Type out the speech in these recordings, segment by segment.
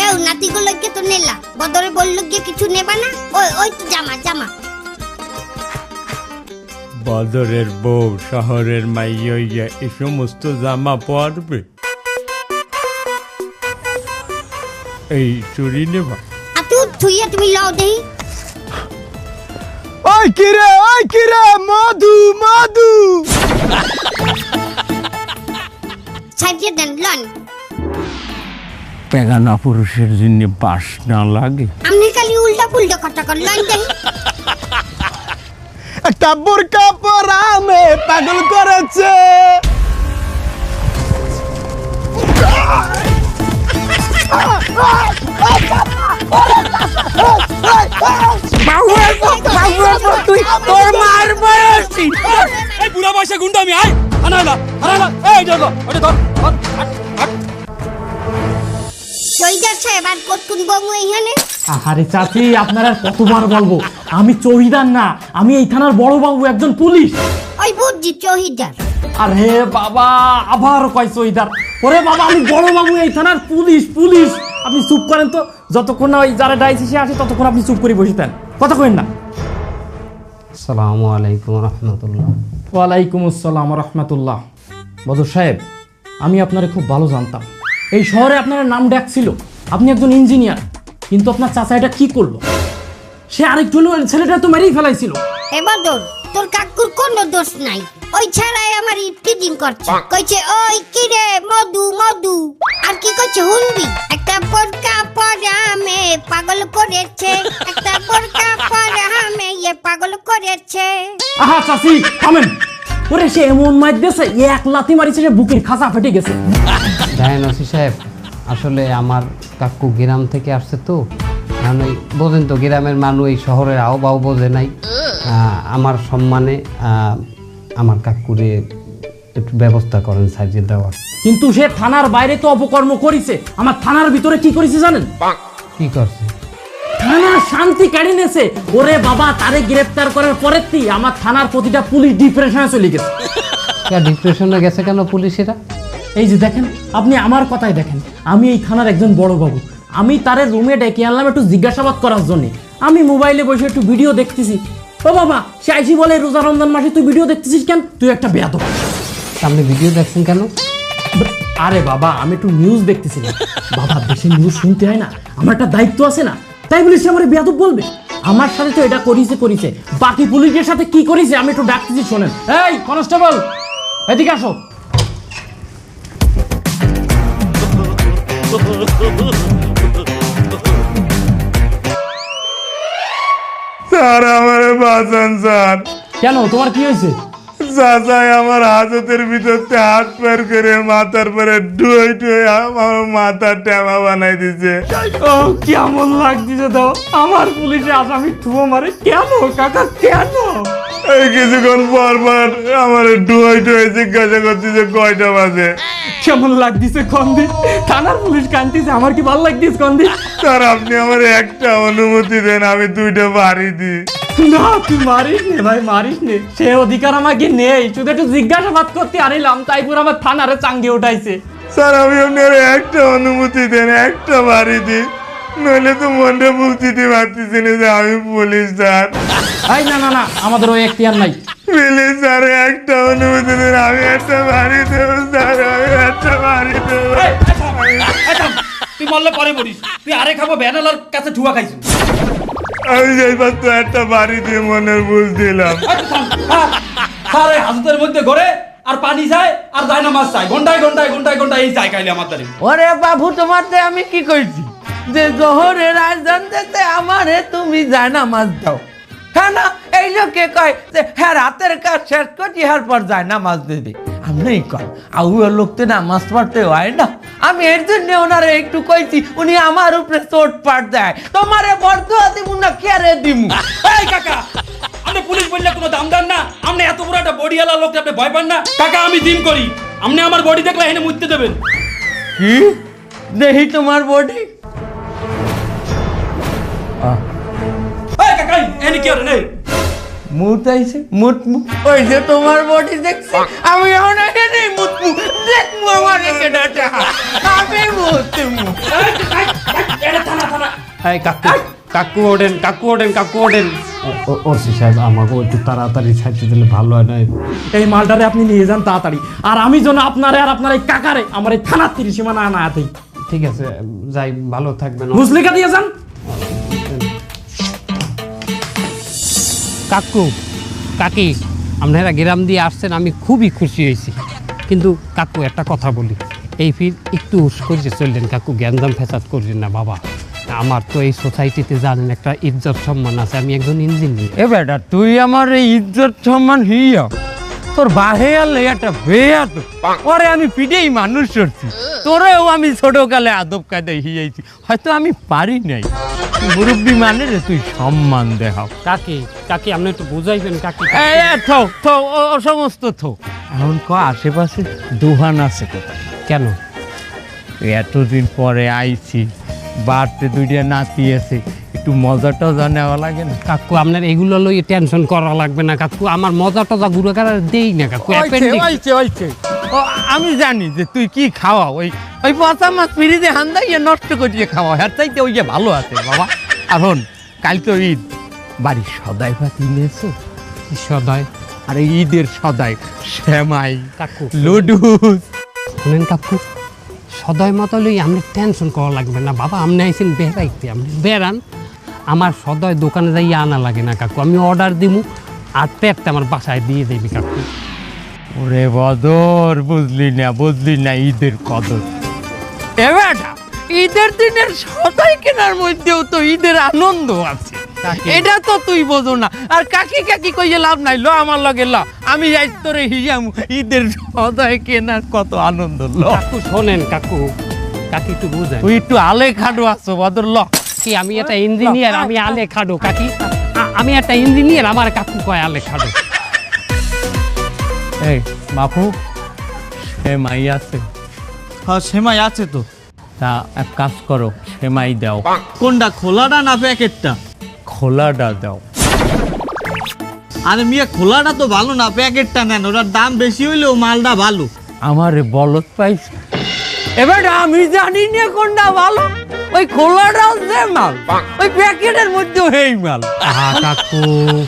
এও নাতিগুলোকে তো নেলা, বদরে বললো গিয়ে কিছু নেবা না? ওই ওই তো জামা জামা। বদরের বউ শহরের মাইয়া এ সমস্ত জামা পরবে? এই চুরি নেবা? আতু থুইয়া তুমি লাও দেই। ওই কিরে মধু মধু সাইডে দেন লন। পেগানা পুরুষের জন্য বাস না লাগে? আপনি খালি উল্টা পুল্টা কথা কর, লন দেই। একটা বোরকা পরা মেয়ে পাগল করেছে। তুই তোর মার বয়সী এই বুড়া বয়সে গুন্ডা আমি আয় আনালা এই ধর ওটা ধর। জয়দার সাহেব আর কতক্ষণ বমু এইখানে? আরে চাচি, আপনার আর কতবার বলবো, আমি চৌকিদার না, আমি এই থানার বড় বাবু, একজন পুলিশ। ওই বুঝছি চৌহিদার। আরে বাবা, আবার কয় চৌকিদার? ওরে বাবা, আমি বড় বাবু, এই থানার পুলিশ। আপনি চুপ করেন তো, যতক্ষণ না ওই যারা ডাইসিসে আসে ততক্ষণ আপনি চুপ করে বসে থাকেন, কথা কইেন না। আসসালামু আলাইকুম রহমতুল্লাহ। ওয়ালাইকুম আসসালাম রহমতুল্লাহ। বদর সাহেব, আমি আপনারে খুব ভালো জানতাম, এই শহরে আপনার নাম ডাক ছিল, আপনি একজন ইঞ্জিনিয়ার, কিন্তু আপনার চাচা এটা কি করলো? সে আরেকজন ছেলেটা তো মেরেই ফেলাইছিল। এ বদর, তোর কাকুর কোনো দোষ নাই, ওই ছাড়াই আমার টিজিং করছে, কইছে ওই কিরে মধু মধু, আর কি কইছে হুনবি? একটা বোরকা পরা মেয়ে পাগল করেছে, একটা বোরকা পরা মেয়ে পাগল করেছে। আহা চাচি থামেন, ওরে সে এমন মাইর দিয়েছে, এক লাথি মারিছে, সে বুকের খাঁচা ফেটে গেছে। দেখেন ওসি সাহেব, আসলে আমার কাকু গ্রাম থেকে আসছে তো, কারণ ওই বোঝেন তো গ্রামের মানুষ এই শহরের আও বোঝে নাই। আমার সম্মানে আমার কাকুরে একটু ব্যবস্থা করেন সাজিয়ে দেওয়ার। কিন্তু সে থানার বাইরে তো অপকর্ম করেছে, আমার থানার ভিতরে কি করেছে জানেন? কি করছে? থানার শান্তি কেড়ে নিয়েছে। ওরে বাবা, তারে গ্রেফতার করার পরের থেকে আমার থানার প্রতিটা পুলিশ ডিপ্রেশনে চলে গেছে। ডিপ্রেশনে গেছে কেন পুলিশেরা? এই যে দেখেন, আপনি আমার কথাই দেখেন, আমি এই থানার একজন বড় বাবু, আমি তারে রুমে ডেকে আনলাম একটু জিজ্ঞাসাবাদ করার জন্য। আমি মোবাইলে বসে একটু ভিডিও দেখতেছি, ও বাবা সে আইসি বলে রোজা রমজান মাসে তুই ভিডিও দেখতেছিস কেন? তুই একটা বেয়াদব। আপনি ভিডিও দেখছেন কেন? আরে বাবা, আমি একটু নিউজ দেখতেছিলাম। বাবা, দেশের নিউজ শুনতে হয় না, আমার একটা দায়িত্ব আছে না, তাই বলে সে আমার বেয়াদব বলবে? আমার সাথে তো এটা করিছে, বাকি পুলিশের সাথে কি করেছে আমি একটু ডাকতেছি, শোনেন। এই কনস্টেবল, এদিকে আসো। স্যার আমার বাঁচান স্যার। কেন, তোমার কি হয়েছে? চাচাই আমার হাজতের ভিতরতে হাত বের করে মাথার পরে ডুয়ে আমার মাথার ট্যামা বানাই দিছে। ও কেমন লাগতেছে তো, আমার পুলিশে আসামি থুবো মারে কেন কাকা, কেন? এই কিছুক্ষণ পর আমার ডুয়ে জিজ্ঞাসা করতেছে কয়টা বাজে। কেমন লাগতেছে কন্দি? থানার পুলিশ কান্দিছে, আমার কি ভালো লাগতেছে কন্দি? স্যার আপনি আমার একটা অনুমতি দেন, আমি 2টা বাড়ি দিই। না তুই মারিস নে ভাই, মারিস নে, সে অধিকার আমাকে নেই, শুধু একটু জিজ্ঞাসাবাদ করতে আনিলাম, তাই পুরো আমার থানারে চাঙ্গে উঠাইছে। স্যার আমি আপনার একটা অনুমতি দেন, একটা বাড়ি দিই, নইলে তো মনটা বুঝতে পারতেছি না যে আমি পুলিশ স্যার। এই না, আমাদের ওই এখতিয়ার নাই। প্লিজ স্যার একটা অনুমতি দেন, আমি একটা বাড়ি দেবো স্যার, আমি একটা বাড়ি দেবো। তুই মরলে পরে মরিস, তুই আরে খাবো ভ্যানালার কাছে ঠুয়া খাইছিস। আমি যাইবার তো একটা বাড়ি দিয়ে মনের বুঝ দিলাম। সারে হাজতের মধ্যে ঘরে আর পানি যায় আর যায় না মাছ চায়, ঘন্টায় এই চাই খাইলে আমার দ্বারে। ওরে বাবু, তোমাতে আমি কি কইছি যে জোহরের আয়োজন দিতে আমারে তুমি জানা মাছ দাও? হ্যাঁ না, এই লোকে কয় যে হ্যাঁ রাতের কাজ শেষ করছি, হ্যার পর যায় না মাছ দিবি। আপনি কর আউয়ার লোক তো না মাছ মারতে হয় না, আমি এর জন্য ওনারে একটু কইছি, উনি আমার উপরে চোট পাট দেয়। তোমারে বর্দুয়া দিব না কেয়ারে দিমু? এই কাকা, আপনি পুলিশ বললে কোনো দাম দেন না? আপনি এত বড় একটা বডিওয়ালা লোক, আপনি ভয় পান না? কাকা আমি জিম করি, আপনি আমার বডি দেখলে এনে মুততে দেবেন? কি দেখি তোমার বডি? এই কাকা এনে কি আর নেই? মুত আইছে, মুতমু ওই যে তোমার বডি দেখছি, আমি এখন এখানে মুতমু, দেখমু আমার এখানে আমি মুতমু। এই কাকু ওঠেন ওসি সাহেব আমাকে একটু তাড়াতাড়ি ছাড়তে দিলে ভালো হয় না। এই মালটারে আপনি নিয়ে যান তাড়াতাড়ি, আর আমি যেন আপনারে আর আপনার এই কাকারে আমার এই থানার ত্রিসীমানা না আতেই। ঠিক আছে যাই, ভালো থাকবেন। মুসলিকা দিয়ে যান। কাকি আপনারা গ্রাম দিয়ে আসছেন, আমি খুবই খুশি হয়েছি। কিন্তু কাকু একটা কথা বলি, এই ফির একটু হুশ করে চললেন কাকু, জ্ঞানদাম ফেসাদ করছেন না বাবা। আমার তো এই সোসাইটিতে জানেন একটা ইজ্জত সম্মান আছে, আমি একজন ইঞ্জিনিয়ার। এ বেটা তুই আমার এই ইজ্জত সম্মান হিয়া তোর বাহে আলে একটা বেয়া তো পরে আমি পিঠেই মানুষ করছি, তোরেও আমি ছোটকালে আদব কায়দায় হিয়াইছি, হয়তো আমি পারি নাই। মুরব্বী মানে রে তুই সম্মান দেখাও। কাকি আপনি একটু বুঝাইবেন কাকি। ও সমস্ত থো এখন আশেপাশে দোকান আছে কোথায়? কেন এতদিন পরে আইছি, বাড়তে দুইটা নাতি আছে, একটু মজা টজা নেওয়া লাগে না? কাকু আপনার এগুলো লইয়ে টেনশন করা লাগবে না কাকু, আমার মজা টজা গুঁড়ো কাটার দেই না কাকু। ও আমি জানি যে তুই কি খাওয়া, ওই পচা মাছ ফিরিতে হান্দাইয়ে নষ্ট করিয়ে খাওয়া, হ্যাঁ চাইতে ওই যে ভালো আছে বাবা। এখন কাল তো ঈদ, বাড়ির সদাই পাতি নিয়েছো? সদাই? আরে ঈদের সদাই, শ্যামাই, কাকু লুডুস। শুনেন কাকু, সদয় মতো লই আপনি টেনশন করা লাগবে না বাবা। আপনি আইসেন বেড়াইতে, আপনি বেড়ান, আমার সদয় দোকানে যাই আনা লাগে না কাকু, আমি অর্ডার দিব আর পেটটা আমার বাসায় দিয়ে দেবি কাকু। ওরে বদর, বুঝলি না ঈদের কদর। এবার ঈদের দিনের সদাই কেনার মধ্যেও তো ঈদের আনন্দ আছে, এটা তো তুই বোঝো না। আর কাকি কইয়ে লাভ নাই, ল আমার লগে ল, আমি যাই তোরে হিয়াম ঈদের সদাই কেনার কত আনন্দ। ল কাকু শোনেন কাকু একটু বুঝেন, তুই একটু আলে খাডো আছো বদর, ল। কি আমি একটা ইঞ্জিনিয়ার, আমি আলে খাডো কাকি, আমি একটা ইঞ্জিনিয়ার, আমার কাকু কয় আলে খাডো। এই বাপু, সেমাই আছে? হ্যাঁ সেমাই আছে তো। তা এক কাজ করো, সেমাই দাও। কোনটা, খোলাটা না প্যাকেটটা? খোলাটা দাও। আরে মিয়া খোলাটা তো ভালো না, প্যাকেটটা নেন, ওটার দাম বেশি হইলেও মালটা ভালো। আমারে বলত পাইছ, এবার আমি জানি না কোনটা ভালো, ওই খোলাটাও যে মাল, ওই প্যাকেটের মধ্যেও এই মাল। কাকু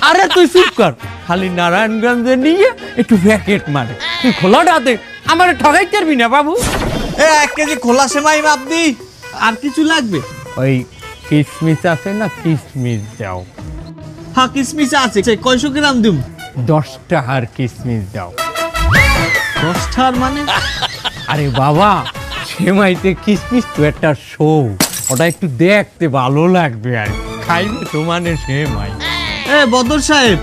আরে তুই চুপ কর, খালি নারায়ণগঞ্জে নিয়ে একটু প্যাকেট মারে, তুই খোলাটাতে আমার ঠগাই পারবি না বাবু। 1 কেজি খোলা সেমাই মাপ দি, আর কিছু লাগবে? ওই কিশমিশ আছে না, কিশমিশ দাও। হ্যাঁ কিসমিস আছে, কয়শো গ্রাম দিম? 10 টাকার কিশমিশ দাও। 10 টাকার মানে? আরে বাবা, সেমাইতে কিশমিশ তো একটা শো, ওটা একটু দেখতে ভালো লাগবে আর খাইবে তো মানে সেমাই। এ বদর সাহেব,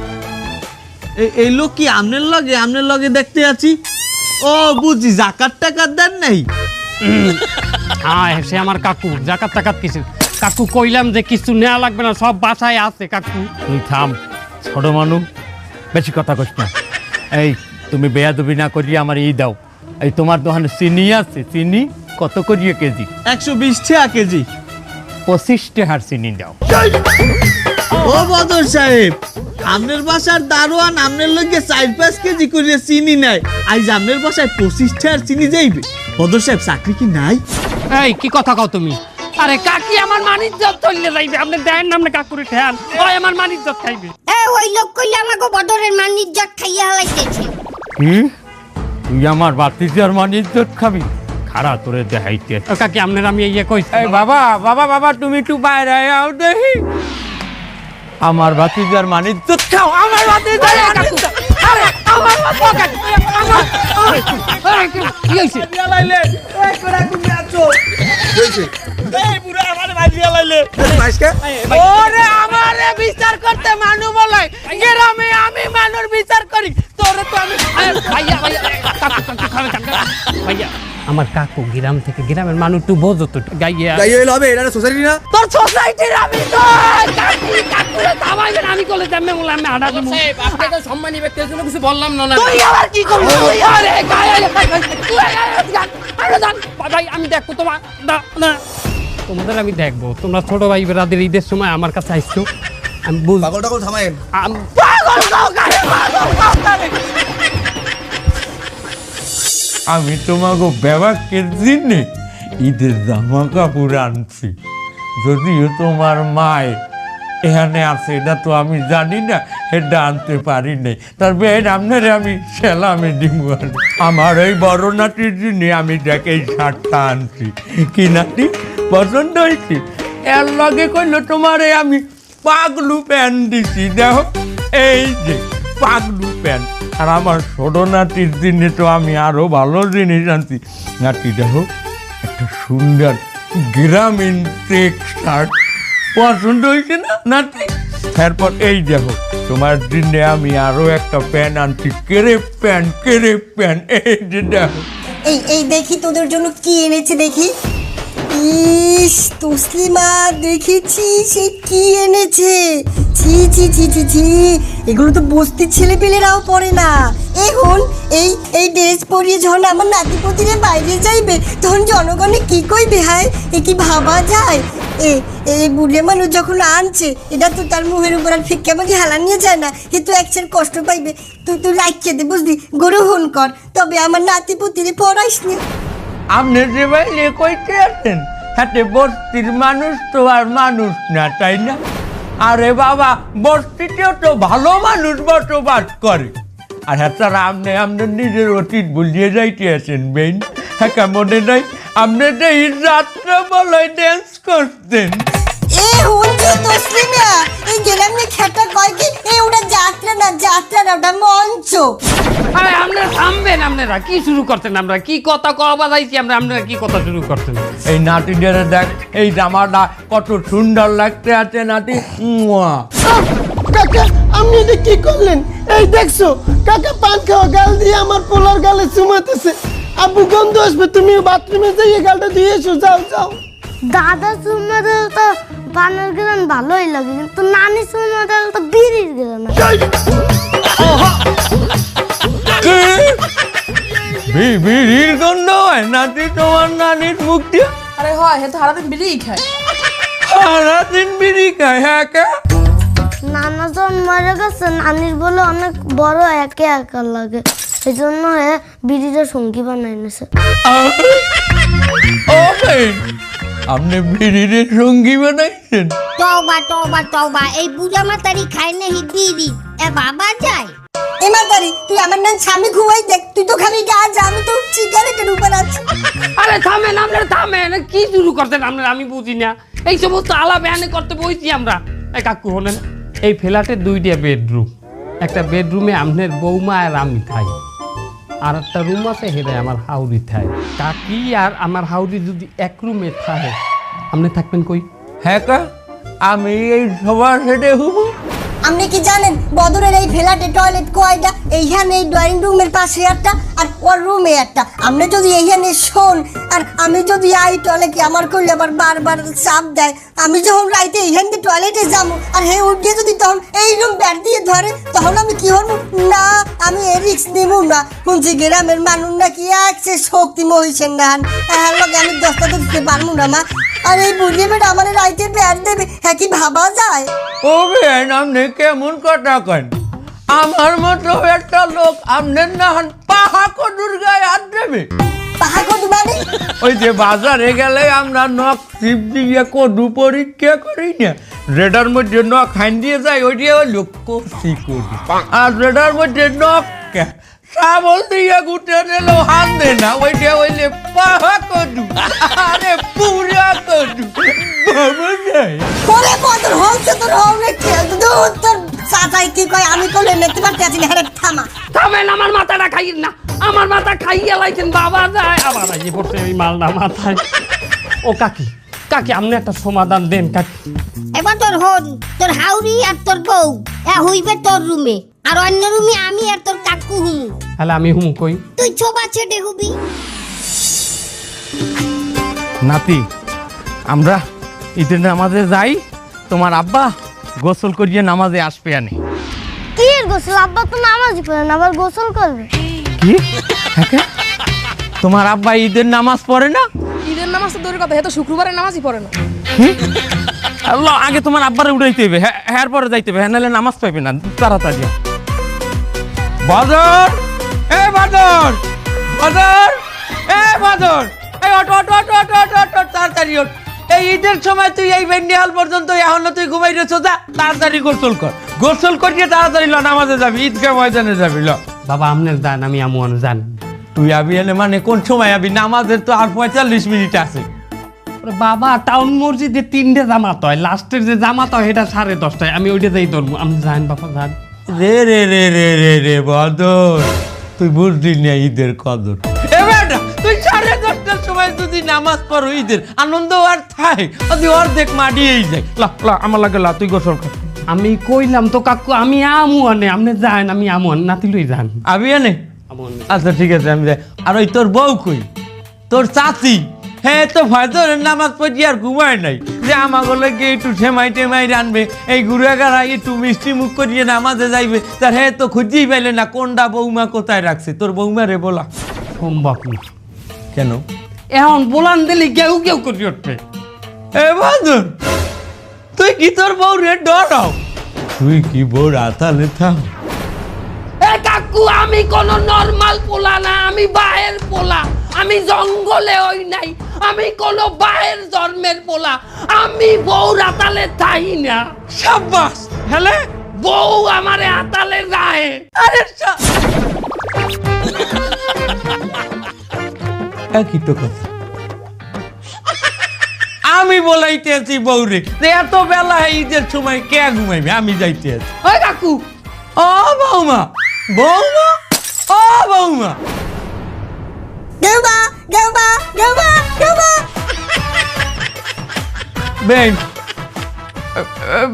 এই লোক কি আমনের লগে দেখতে আছি? ও বুঝি, জাকাত টাকাত দেন নাই? হ্যাঁ সে আমার কাকু, জাকাত টাকাত কিছু কাকু কইলাম যে কিছু নেওয়া লাগবে না, সব বাসায় আছে কাকু। তুই থাম, ছোট মানুষ, বেশি কথা কইস না। এই তুমি বেয়াদবি না করিয়ে আমার এই দাও। এই তোমার দোকানে চিনি আছে, চিনি কত করিয়ে কেজি? 120 টাকা কেজি। 25 টাকার চিনি দাও। ও বদর সাহেব, আমনের বাসার দারোয়ান আমনের লগে 4-5 কেজি করে চিনি নেয়, আজ আমনের বাসায় 25 টাকার চিনি যাইবে? বদর সাহেব চাকরি কি নাই? এই কি কথা কও তুমি? আরে কাকি আমার মানিজ্জত চলে যাইবে, আপনি দেন না আপনি কাকুরে ঠেয়াল, ওই আমার মানিজ্জত খাইবে। ওই লোক কইলে আমাকে বদরের মান ইজ্জত খাইয়া হালাইতেছে। কি তুই আমার বাতিজার মান ইজ্জত খাবি? খারা তোরে দেখাইতে। ও কাকি আপনার আমি ইয়ে কইছি। এই বাবা তুমি একটু বাইরে আও দেখি। আমার বাতিজার মান ইজ্জত খাও, আমার বাতিজার মান ইজ্জত। আরে আমার বাতিজার কি হইছে? লাইলে এই কোরা তুমি আছো কইছে, এই পুরো আমার মাইরিয়া লাইলে মাইসকে। ওরে আমারে বিচার করতে মানু বলে, গ্রামে আমি মানুর বিচার করি, তোরে তো আমি ভাইয়া কাকু খাবে ভাইয়া। আমার কাকু গ্রাম থেকে, গ্রামের মানুষ একটু বোঝো তো গাইয়া। গাই হইল হবে, এটা সোসাইটি না? তোর সোসাইটির আমি তো কাকুরে থামাইবেন, আমি কলে যাবে বলে আমি আডা দেব। আপনাকে সম্মানী ব্যক্তির জন্য কিছু বললাম না। তুই আবার কি করবি? আরে গায়ে ভাই আমি দেখবো তোমার না তোমাদের, আমি দেখবো তোমরা ছোট ভাই বেড়াদের ঈদের সময় আমার কাছে আসছো, আমি বুঝ পাগল টাগল থামায়েন। পাগল গাও গায়ে পাগল গাও গায়ে। আমি তোমাকে ব্যবহারের জন্য ঈদের জামা কাপড় আনছি, যদিও তোমার মায় এখানে আছে, এটা তো আমি জানি না, এটা আনতে পারি নাই। তার বেন আপনারে আমি সেলামে দিব। আমার এই বড় নাতির জন্য আমি দেখে এই শার্টটা আনছি। কি নাতি পছন্দ হয়েছে? এর লগে কইলো তোমারে আমি পাগলু প্যান্ট দিছি, দেখো এই যে পাগলু প্যান্ট। আর আমার ছোট নাতির জন্য তো আমি আরো ভালো জিনিস আনছি। নাতি দেখো একটা সুন্দর গ্রামীণ চেক শার্ট, পছন্দ হয়েছে না নাতি? তারপর এই দেখো তোমার জন্য আমি আরো একটা প্যান্ট আনছি, কেরেপ প্যান্ট, এই যে দেখো। এই দেখি তোদের জন্য কি এনেছে দেখি। ইস তসলিমা, দেখেছি সে কি এনেছে। ছি ছি ছি ছি ছি, এগুলো তো বস্তির ছেলেপেলেরাও পরে না। এখন এই ড্রেস পরিয়ে যখন আমার নাতিপতিরে বাইরে যাইবে তখন জনগণে কি কইবে? হায়, এ কি ভাবা যায়? এই বুড়ে মানুষ যখন আনছে এটা তো তার মুখের উপর আর ফিক্কা আমাকে হালা নিয়ে যায় না, এ তো একসার কষ্ট পাইবে। তুই লাইক দে বুঝলি, গ্রহণ কর, তবে আমার নাতিপতিরে পড়াইস না। আপনি যে বাইরে কইতে আছেন, হাতে বস্তির মানুষ তো আর মানুষ না, তাই না? আরে বাবা, বস্তিতেও তো ভালো মানুষ বসবাস করে। আর হ্যাঁ স্যার, আপনি আপনার নিজের অতীত ভুলিয়ে যাইতে আছেন বেন। হ্যাঁ মনে নাই আপনি যে এই যাত্রা বলে ড্যান্স করতেন? এই গেলাম না খেটা কয় কি ওটা যাত্রা না ওটা মঞ্চ। আরে আপনারা থামবেন, আপনারা কি শুরু করছেন? আমরা কি কথা কওয়া বাজাইছি, আপনারা কি কথা শুরু করছেন? এই নাতিদের দেখ, এই জামাটা কত সুন্দর লাগতে আছে নাতি। কাকা আপনি এটা কি করলেন? এই দেখছো কাকা পান খাওয়া গাল দিয়ে আমার পোলার গালে চুমাতেছে। আব্বু গন্ধ আসবে, তুমি বাথরুমে যাইয়ে গালটা দিয়ে এসো, যাও। দাদা চুমাতে তো পানের গেলেন ভালোই লাগে, কিন্তু নানি চুমাতে তো বিড়ির গেলেন না। বিড়ির গন্ধ হয় নাতি তোমার নানির মুখ দিয়ে? আরে হয়, হে তো সারাদিন বিড়িই খায়। সারাদিন বিড়ি খায়? হ্যাঁ কে? নানা যখন মরে গেছে নানির বলে অনেক বড় একা লাগে, সেই জন্য বিড়িটা সঙ্গী বানাই নিছে। আপনি বিড়ির সঙ্গী বানাইছেন? তওবা, এই বুড়া মাতারি খায় নাহি বিড়ি, এ বাবা যায়। এ মাতারি, তুই আমার নাম স্বামী ঘুমাই দেখ, তুই তো খালি গা যা, আমি তো সিগারেটের উপর আছি। আরে থামেন, আপনারা থামেন, কি শুরু করছেন আপনারা? আমি বুঝি না এই সমস্ত আলাপ এনে করতে বইছি আমরা। এই কাকু হলেন, এই ফ্ল্যাটে 2টা বেডরুম, একটা বেডরুমে আপনার বৌমা আর আমি থাই, আর একটা রুম আছে হেরে আমার হাউরি থাই। কাকি আর আমার হাউরি যদি এক রুমে থাকে, আপনি থাকবেন কই? হ্যাঁ কা, আমি এই সবার সাথে হুবু। আপনি কি জানেন বদরের এই ফ্ল্যাটে টয়লেট কয়টা? এইখানে এই ড্রয়িং রুমের পাশে একটা আর ওর রুমে একটা। আপনি যদি এইখানে শোন আর আমি যদি আই টয়লেটে, আমার করলে আবার বারবার চাপ দেয়। আমি যখন রাইতে এইখান থেকে টয়লেটে যাবো আর হে উঠে যদি তখন এই রুম ব্যাট দিয়ে ধরে, তখন আমি কি হবো? না, আমি এই রিক্স নিব না। শুনছি গ্রামের মানুষ নাকি একসে শক্তি মহিষের নাহান, হ্যাঁ লোক আমি 10টা দিতে পারবো না মা। আর এই বুঝিয়ে বেটা আমার রাইতে ব্যাট দেবে, হ্যাঁ কি ভাবা যায়? ও বেন, আপনি কেমন কথা কেন? আমার মতো একটা লোক আপনার নাহান পাহা কদুর গায়ে হাত দেবে? পাহা কদু মানে? ওই যে বাজারে গেলে আমরা নখ চিপ দিয়ে কদু পরীক্ষা করি না, যেটার মধ্যে নখ হাইন দিয়ে যায় ওইটা হলো কচি কদু, আর যেটার মধ্যে নখ শাবল দিয়ে গুটে নিলো হাত দে না, ওইটা হইলে পাহা কদু। আরে পুরা কদু বাবা যায়। পরে বদর হচ্ছে তোর হবে খেল তোর চাচাই কি কয় আমি কোলে নিতে পারতে আছি না। হ্যাঁ থামা, থামেন, আমার মাথাটা খাইয়েন না, আমার মাথা খাইয়ে লাইছেন। বাবা যায় আবার আইয়ে পড়ছে এই মালটা মাথায়। ও কাকি, আপনি একটা সমাধান দেন কাকি। এবার তোর হন, তোর হাউরি আর তোর বউ হইবে তোর রুমে, আর অন্য রুমে আমি আর তোর কাকু হুমু। তাহলে আমি হুম কই? তুই ছোবা ছেড়ে হুবি। নাতি, আমরা ঈদের নামাজে যাই, তোমার আব্বা গোসল করিয়ে নামাজে আসবে আনে। কি এর গোসল? আব্বা তো নামাজই পড়ে না, আবার গোসল করবে কি? তোমার আব্বা ঈদের নামাজ পড়ে না? ঈদের নামাজ তো দূরের কথা, হে তো শুক্রবারের নামাজই পড়ে না। আল্লাহ, আগে তোমার আব্বারে উঠাইতে হবে, হ্যাঁ পরে যাইতে হবে, হ্যাঁ নাহলে নামাজ পাইবে না। তাড়াতাড়ি বাদর, এ বাদর, বাদর, এ বাদর, এই auto auto auto auto auto auto, তাড়াতাড়ি ওঠ, এই ঈদের সময় তুই এই বেন্ডিহাল পর্যন্ত এখনো তুই ঘুমাই রেছো, যা তাড়াতাড়ি গোসল কর, গোসল করিয়ে তাড়াতাড়ি ল নামাজে যাবি, ঈদগাহ ময়দানে যাবি। ল বাবা আপনার যান, আমি আমন যান। তুই আবি এনে মানে কোন সময় আবি? নামাজের তো আর 45 মিনিট আছে। বাবা টাউন মসজিদে 3টে জামাত হয়, লাস্টের যে জামাত হয় এটা 10:30টায়, আমি ওইটা যাই ধরবো। আপনি যান বাবা যান। রে রে রে রে রে রে বদর, তুই বুঝলি না ঈদের কদর। এবার তুই 10:30টার সময় যদি নামাজ পড়ো, ঈদের আনন্দ আর থাই অর্ধেক মাডিয়েই যায়। ল ল আমার লাগে, ল তুই গোসল কর। আমি কইলাম তো কাকু আমি আমুয়ানে, আপনি যান, আমি আমুয়ান, নাতিলই যান। আবি এনে? আমুয়ান। আচ্ছা ঠিক আছে, আমি যাই। আর ওই তোর বউ কই, তোর চাচি? হ্যাঁ তো ফজরের নামাজ পড়ি আর ঘুমায় নাই, যে আমাগুলো গিয়ে একটু সেমাই টেমাই রানবে, এই গুড়াগাড়া একটু মিষ্টি মুখ করিয়ে নামাজে যাইবে, তার হ্যাঁ তো খুঁজেই পাইলে না কোনটা বৌমা কোথায় রাখছে। তোর বৌমা রে বলা সম্ভব না। কেন? এখন বলান দিলে কেউ কেউ করি উঠবে। এ বাদর, তুই কি তোর বউ রে ডরাও? তুই কি বউ রাতালে থাম? এ কাকু আমি কোন নরমাল পোলা না, আমি বাহের পোলা, আমি জঙ্গলে হই নাই, আমি কোন বাহের জন্মের পোলা, আমি বউ রাতালে থাই না। সাব্বাস, হেলে বউ আমারে আতালে রাহে। আরে একই তো কথা। আমি বলাইতে আছি বউরে যে এত বেলা ঈদের সময় কে ঘুমাইবে, আমি যাইতে আছি। ওই কাকু, ও বৌমা, বৌমা, ও বৌমা, দেউবা দেউবা দেউবা দেউবা। বেন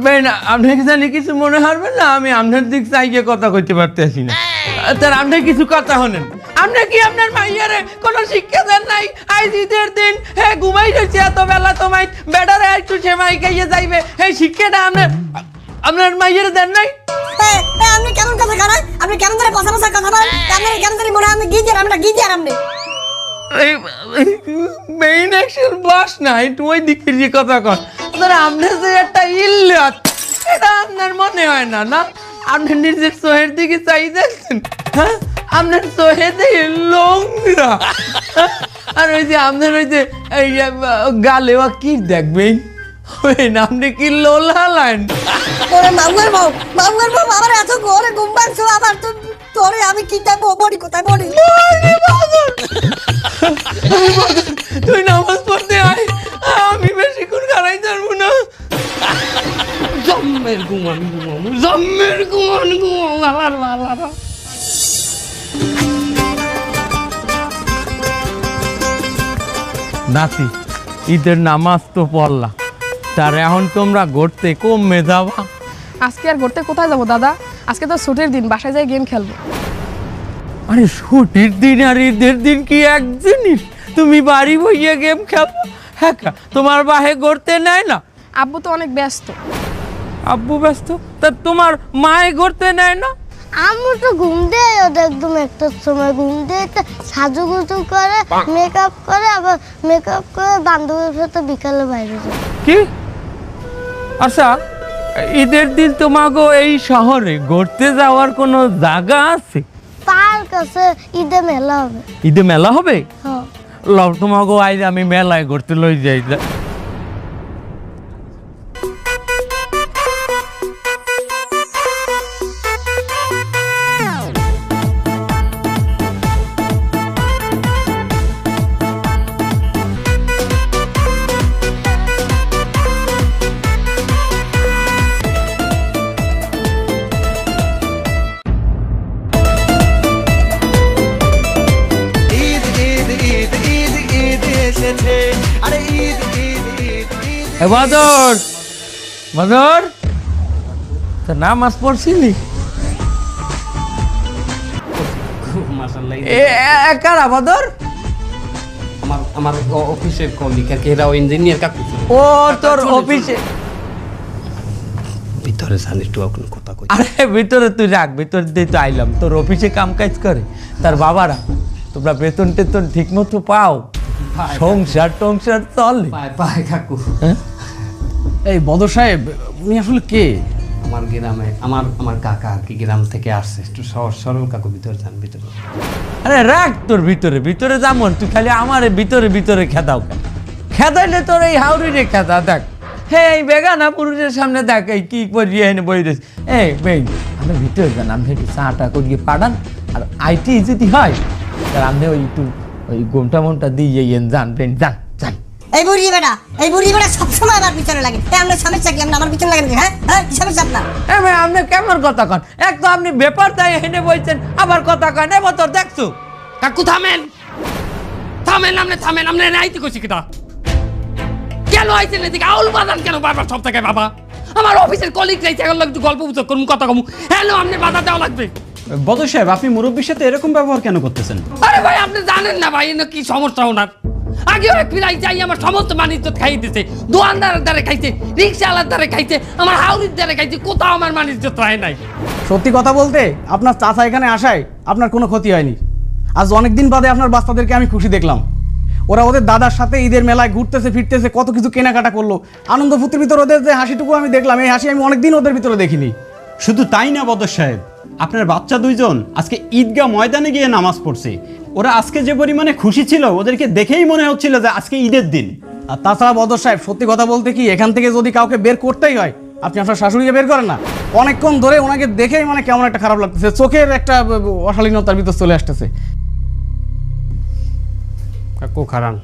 বেন, আপনাকে জানি কিছু মনে হারবেন না, আমি আপনার দিক চাইকে কথা কইতে পারতেছি না। তার আপনি কিছু কথা হলেন, আপনি কি আপনার মাইয়ারে কোনো শিক্ষা দেন নাই? আজ ঈদের দিন হ্যাঁ ঘুমাই রয়েছে এত বেলা, তোমায় বেটারে একটু সেমাই খাইয়ে যাইবে, এই শিক্ষাটা আপনার মাইয়ারে দেন নাই? আপনি কেমন কথা খারাপ? আপনি কেমন ধরে কথা বলার কথা বলেন? আপনার কেমন ধরে মনে হয় আপনি গিয়ে আমরা গিয়ে আপনি মেইন অ্যাকশন বস না, একটু ওই দিকে যে কথা কর। আপনার যে একটা ইল্লত, এটা আপনার মনে হয় না? না আপনি নিজের চোহের দিকে চাই দেখছেন? হ্যাঁ আপনার চোহে দিয়ে লোংরা, আর ওই যে আপনার ওই যে গালে কি দেখবেন, আপনি কি লোলা লাইন? ওরে মামুর বউ, মামুর বউ আমার এত ঘরে ঘুম পাচ্ছ, আবার তো তোরে আমি কি দেখবো, বড়ি কোথায় বড়ি? তুই নামাজ পড়তে আয়, আমি বেশিক্ষণ খারাই জানবো না। জম্মের ঘুমান ঘুমানো, জম্মের ঘুমান ঘুমানো। নাতি ঈদের নামাজ তো পড়লা, তার এখন তোমরা ঘুরতে কমে যাবা? আজকে আর ঘুরতে কোথায় যাবো দাদা? আজকে তো ছুটির দিন, বাসায় যাই গেম খেলবো। আরে ছুটির দিন আর ঈদের দিন কি এক জিনিস? তুমি বাড়ি বইয়ে গেম খেলো? হ্যাঁ তোমার বাহে ঘুরতে নেয় না? আব্বু তো অনেক ব্যস্ত। আব্বু ব্যস্ত, তা তোমার মায়ে ঘুরতে নেয় না? আম্মু তো ঘুম দেয়, ওদের একদম একটার সময় ঘুম দিয়ে সাজুগুজু করে, মেকআপ করে, আবার মেকআপ করে বান্ধবীর সাথে বিকালে বাইরে যায়। কি? আচ্ছা ঈদের দিন তোমাকে এই শহরে ঘুরতে যাওয়ার কোনো জায়গা আছে? পার্ক আছে, ঈদে মেলা হবে। ঈদে মেলা হবে? হ্যাঁ। লও তোমাকে আজ আমি মেলায় ঘুরতে লই যাই। বাদর, বাদর তা নামাজ পড়ছিলি? কারা বাদর? আমার অফিসের কলিগ, এরাও ইঞ্জিনিয়ার কাকু। ও তোর অফিসে? ভিতরে জানি একটু কথা কই। আরে ভিতরে তুই রাখ, ভিতরে দিয়ে তো আইলাম। তোর অফিসে কাম কাজ করে তার বাবারা, তোমরা বেতন টেতন ঠিক মতো পাও? সংসার টংসার চলে? পায় কাকু। এই বদর সাহেব, উনি আসলে কে? আমার গ্রামে আমার কাকা আর কি গ্রাম থেকে আসছে, একটু সহজ সরল কাকু। ভিতরে যান, ভিতরে। আরে রাখ তোর ভিতরে, ভিতরে যেমন তুই খালি আমার ভিতরে ভিতরে খেদাও কেন? খেদাইলে তোর এই হাউরি রে খেদা দেখ। হ্যাঁ এই বেগানা পুরুষের সামনে দেখ এই কি করিয়ে এনে বই রয়েছে। এই বেই আপনি ভিতরে যান, আপনি একটু চাটা করিয়ে পাঠান। আর আইটি যদি হয় তাহলে আপনি ওই একটু ওই গোমটা মোমটা দিয়ে যান বেন যান যান। এই বুড়ি বেটা সবসময় আমার পিছনে লাগে। আমরা সমস্যা কি? আমরা আমার পিছনে লাগে হ্যাঁ হ্যাঁ কি সমস্যা আপনার? ভাই আপনি কেমন কথা কন? এক তো আপনি ব্যাপার তাই হেনে বলছেন, আবার কথা কন এ বতর দেখছো। কাকু থামেন থামেন, আপনি নাইতে কইছি কিটা কেন আইছেন এদিকে আউল বাদান কেন বারবার সব থেকে বাবা? আমার অফিসের কলিগ চাইছে এখন একটু গল্প গুজব করুন, কথা কমু। হ্যালো আপনি বাধা দেওয়া লাগবে। বদর সাহেব, আপনি মুরব্বীর সাথে এরকম ব্যবহার কেন করতেছেন? আরে ভাই আপনি জানেন না ভাই কি সমস্যা ওনার। আগেও এক ফিরাই যাই আমার সমস্ত মানিজ্য খাই দিতে, দোয়ানদারের দ্বারে খাইছে, রিক্সাওয়ালার দ্বারে খাইছে, আমার হাউরির দ্বারে খাইছে, কোথাও আমার মানিজ্য রায় নাই। সত্যি কথা বলতে আপনার চাচা এখানে আসায় আপনার কোনো ক্ষতি হয়নি। আজ অনেকদিন বাদে আপনার বাচ্চাদেরকে আমি খুশি দেখলাম। ওরা ওদের দাদার সাথে ঈদের মেলায় ঘুরতেছে ফিরতেছে, কত কিছু কেনাকাটা করলো, আনন্দ ফুর্তির ভিতরে ওদের যে হাসিটুকু আমি দেখলাম, এই হাসি আমি অনেকদিন ওদের ভিতরে দেখিনি। শুধু তাই না বদর সাহেব, আপনার বাচ্চা দুইজন আজকে ঈদগাহ ময়দানে গিয়ে নামাজ পড়ছে। ওরা আজকে যে পরিমাণে খুশি ছিল, ওদেরকে দেখেই মনে হচ্ছিল যে আজকে ঈদের দিন। আর তাছাড়া বদর সাহেব সত্যি কথা বলতে কি, এখান থেকে যদি কাউকে বের করতেই হয়, আপনি আপনার শাশুড়িকে বের করেন না। অনেকক্ষণ ধরে ওনাকে দেখেই মানে কেমন একটা খারাপ লাগতেছে, চোখের একটা অশালীনতার ভিতর চলে আসতেছে। কাকু খারান,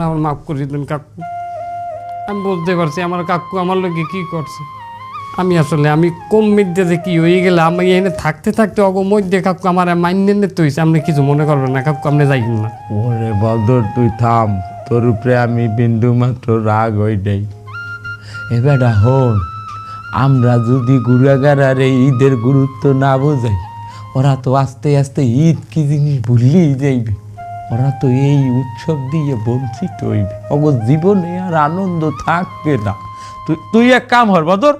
আমার মাফ করে দিন কাকু। আমি বলতে পারছি আমার কাকু আমার লোকে কি করছে। আমি কম মিদ্যে কি হয়ে গেলে আমি এনে থাকতে থাকতে অগ মধ্যে কাকু আমার মাইন্ডে নিতে হয়েছে। আপনি কিছু মনে করবেন না কাকু, আপনি যাইবেন না। ওরে বদর তুই থাম, তোর উপরে আমি বিন্দু মাত্র রাগ হই নাই। এবারটা হন, আমরা যদি গুড়াগাড়ার এই ঈদের গুরুত্ব না বোঝাই, ওরা তো আস্তে আস্তে ঈদ কি জিনিস ভুললেই যাইবে। ওরা তো এই উৎসব দিয়ে বঞ্চিত হইবে, অগ জীবনে আর আনন্দ থাকবে না। তুই এক কাম হর বদর,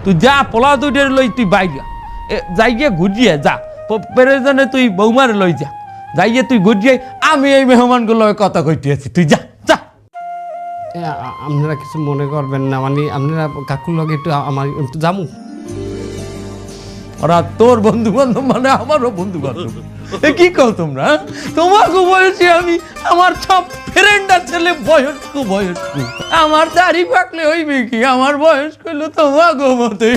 তুই যা পোলা দুইটার লই তুই বাইরে যাই গিয়ে ঘুরিয়ে যা, প্রয়োজনে তুই বৌমার লই যা, যাইয়ে তুই ঘুরিয়ে। আমি এই মেহমানগুলো কথা কইতে আছি, তুই যা যা। আপনারা কিছু মনে করবেন না, মানে আপনারা কাকুর লগে একটু আমার একটু যামু। ওরা তোর বন্ধু বান্ধব মানে আমারও বন্ধু বান্ধব। কি কও তোমরা? তোমাকে বয়সে আমি আমার সব ফ্রেন্ডার ছেলে বয়স্ক। আমার দাড়ি পাকলে হইবে কি? আমার বয়স করলো তোমাকে মতে।